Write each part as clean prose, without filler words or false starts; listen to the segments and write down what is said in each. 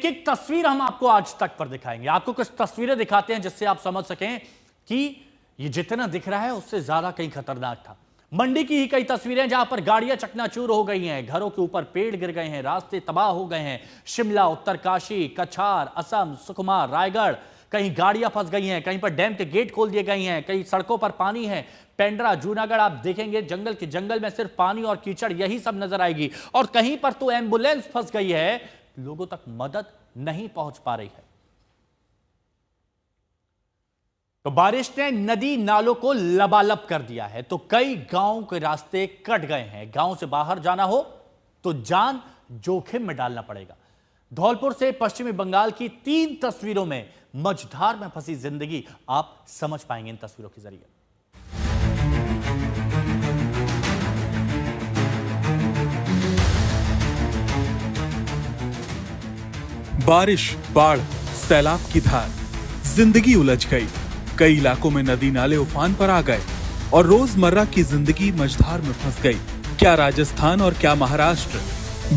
एक तस्वीर हम आपको आज तक पर दिखाएंगे। आपको कुछ तस्वीरें दिखाते हैं जिससे आप समझ सकें कि ये जितना दिख रहा है उससे ज्यादा कहीं खतरनाक था। मंडी की ही कई तस्वीरें जहां पर गाड़ियां चकनाचूर हो गई हैं, घरों के ऊपर पेड़ गिर गए हैं, रास्ते तबाह हो गए हैं। शिमला, उत्तरकाशी, कछार, असम, सुकमा, रायगढ़, कहीं गाड़ियां फंस गई हैं, कहीं पर डैम के गेट खोल दिए गए हैं, कई सड़कों पर पानी है। पेंड्रा, जूनागढ़ आप देखेंगे जंगल के जंगल में सिर्फ पानी और कीचड़ यही सब नजर आएगी। और कहीं पर तो एम्बुलेंस फंस गई है, लोगों तक मदद नहीं पहुंच पा रही है। तो बारिश ने नदी नालों को लबालब कर दिया है, तो कई गांवों के रास्ते कट गए हैं। गांव से बाहर जाना हो तो जान जोखिम में डालना पड़ेगा। धौलपुर से पश्चिमी बंगाल की 3 तस्वीरों में मझधार में फंसी जिंदगी आप समझ पाएंगे इन तस्वीरों के जरिए। बारिश, बाढ़, सैलाब की धार, जिंदगी उलझ गई। कई इलाकों में नदी नाले उफान पर आ गए और रोजमर्रा की जिंदगी मझधार में फंस गई। क्या राजस्थान और क्या महाराष्ट्र,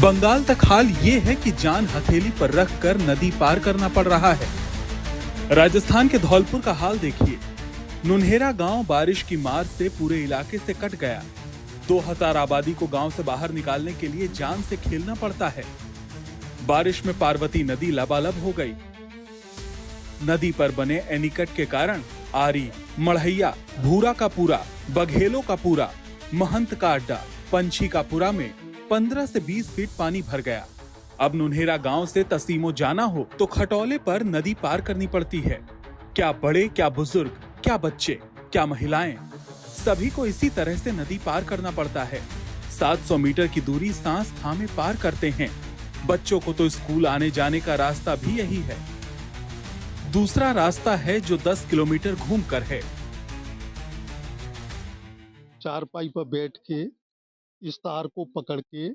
बंगाल तक हाल ये है कि जान हथेली पर रखकर नदी पार करना पड़ रहा है। राजस्थान के धौलपुर का हाल देखिए। नुनहेरा गांव बारिश की मार से पूरे इलाके से कट गया। 2000 आबादी को गांव से बाहर निकालने के लिए जान से खेलना पड़ता है। बारिश में पार्वती नदी लबालब हो गई। नदी पर बने एनीकट के कारण आरी, मढ़ैया, भूरा का पूरा, बघेलों का पूरा, महंत का अड्डा, पंछी का पूरा में 15 से 20 फीट पानी भर गया। अब नुनहेरा गांव से तसीमो जाना हो तो खटोले पर नदी पार करनी पड़ती है। क्या बड़े, क्या बुजुर्ग, क्या बच्चे, क्या महिलाएं, सभी को इसी तरह से नदी पार करना पड़ता है। 700 मीटर की दूरी सांस थामे पार करते हैं। बच्चों को तो स्कूल आने जाने का रास्ता भी यही है। दूसरा रास्ता है जो 10 किलोमीटर घूमकर है। चारपाई पर बैठ के इस तार को पकड़ के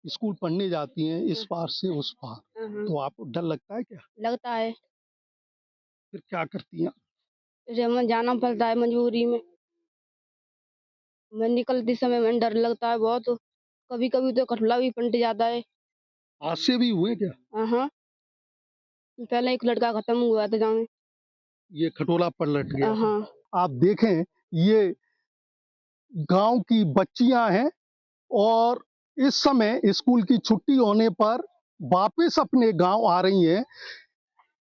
स्कूल पढ़ने जाती हैं, इस पार से उस पार। तो आपको डर लगता है क्या? लगता है। फिर क्या करती हैं? हमें जाना पड़ता है मजबूरी में। मैं निकलते समय में डर लगता है बहुत। कभी कभी तो खटोला भी पलट जाता है। हादसे भी हुए क्या? हाँ, पहले एक लड़का खत्म हुआ था जहाँ में। ये खटोला पलट गया। हाँ। आप देखें, ये गांव की बच्चियां हैं और इस समय स्कूल की छुट्टी होने पर वापस अपने गांव आ रही हैं।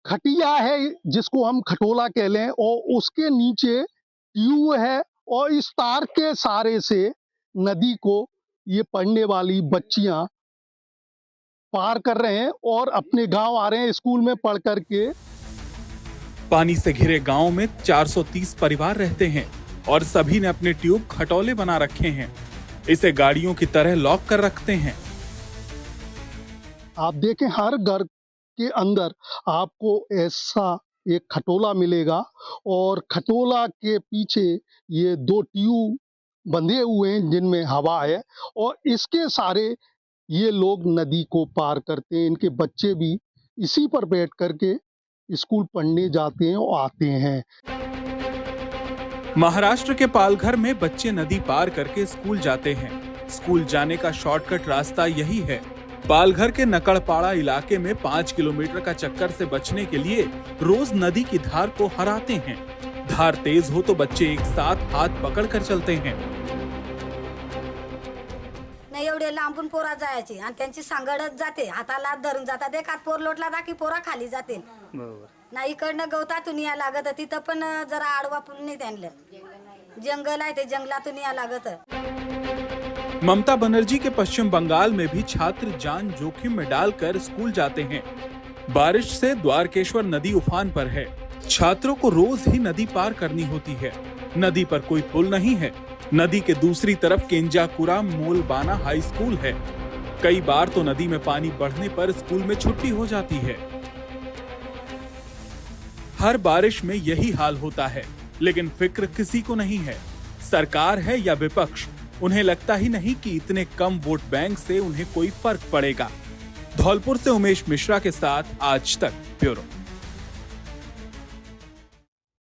खटिया है जिसको हम खटोला कह लें, और उसके नीचे ट्यूब है, और इस तार के सहारे से नदी को ये पढ़ने वाली बच्चियां पार कर रहे हैं और अपने गांव आ रहे हैं स्कूल में पढ़ करके। पानी से घिरे गांव में 430 परिवार रहते हैं और सभी ने अपने ट्यूब खटोले बना रखे हैं। इसे गाड़ियों की तरह लॉक कर रखते हैं। आप देखें, हर घर के अंदर आपको ऐसा एक खटोला मिलेगा और खटोला के पीछे ये 2 ट्यूब बंधे हुए हैं जिनमें हवा है, और इसके सारे ये लोग नदी को पार करते हैं। इनके बच्चे भी इसी पर बैठ करके स्कूल पढ़ने जाते हैं और आते हैं। महाराष्ट्र के पालघर में बच्चे नदी पार करके स्कूल जाते हैं। स्कूल जाने का शॉर्टकट रास्ता यही है। पालघर के नकड़पाड़ा इलाके में 5 किलोमीटर का चक्कर से बचने के लिए रोज नदी की धार को हराते हैं। धार तेज हो तो बच्चे एक साथ हाथ पकड़कर चलते हैं। नाही एवढे लांबून पोरा जायची आणि त्यांची सांगडच जाते, हाताला धरून जातात। एकात पोर लोटला जा की पोरा खाली जातील। नाही इकडनं गवतातून या लागत, तिथं पण जरा आडवा पूल नाही त्यांना, जंगल आहे ते जंगलातून या लागत। ममता बनर्जी के पश्चिम बंगाल में भी छात्र जान जोखिम में डालकर स्कूल जाते हैं। बारिश से द्वारकेश्वर नदी उफान पर है। छात्रों को रोज ही नदी पार करनी होती है। नदी पर कोई पुल नहीं है। नदी के दूसरी तरफ केंजाकुरा मोलबाना हाई स्कूल है। कई बार तो नदी में पानी बढ़ने पर स्कूल में छुट्टी हो जाती है। हर बारिश में यही हाल होता है, लेकिन फिक्र किसी को नहीं है। सरकार है या विपक्ष, उन्हें लगता ही नहीं कि इतने कम वोट बैंक से उन्हें कोई फर्क पड़ेगा। धौलपुर से उमेश मिश्रा के साथ आज तक ब्यूरो।